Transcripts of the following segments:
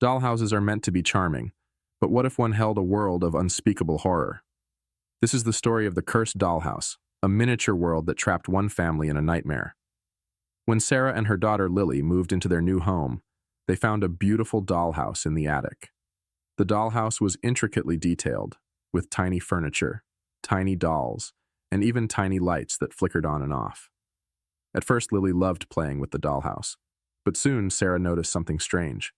Dollhouses are meant to be charming, but what if one held a world of unspeakable horror? This is the story of the cursed dollhouse, a miniature world that trapped one family in a nightmare. When Sarah and her daughter Lily moved into their new home, they found a beautiful dollhouse in the attic. The dollhouse was intricately detailed, with tiny furniture, tiny dolls, and even tiny lights that flickered on and off. At first, Lily loved playing with the dollhouse, but soon Sarah noticed something strange.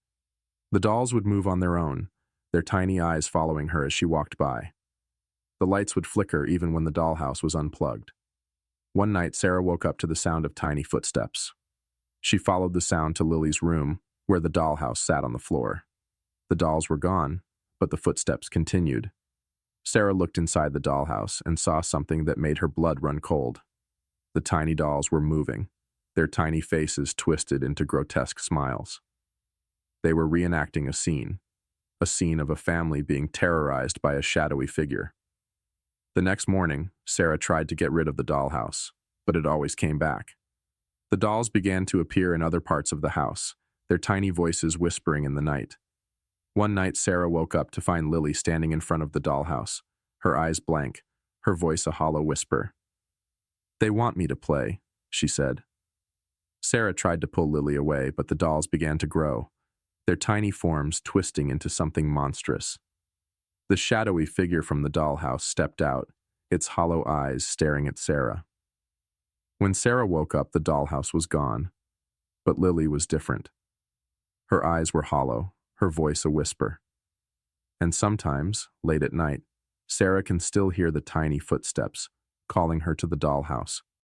The dolls would move on their own, their tiny eyes following her as she walked by. The lights would flicker even when the dollhouse was unplugged. One night, Sarah woke up to the sound of tiny footsteps. She followed the sound to Lily's room, where the dollhouse sat on the floor. The dolls were gone, but the footsteps continued. Sarah looked inside the dollhouse and saw something that made her blood run cold. The tiny dolls were moving, their tiny faces twisted into grotesque smiles. They were reenacting a scene of a family being terrorized by a shadowy figure. The next morning, Sarah tried to get rid of the dollhouse, but it always came back. The dolls began to appear in other parts of the house, their tiny voices whispering in the night. One night, Sarah woke up to find Lily standing in front of the dollhouse, her eyes blank, her voice a hollow whisper. "They want me to play," she said. Sarah tried to pull Lily away, but the dolls began to grow, their tiny forms twisting into something monstrous. The shadowy figure from the dollhouse stepped out, its hollow eyes staring at Sarah. When Sarah woke up, the dollhouse was gone, but Lily was different. Her eyes were hollow, her voice a whisper. And sometimes, late at night, Sarah can still hear the tiny footsteps calling her to the dollhouse.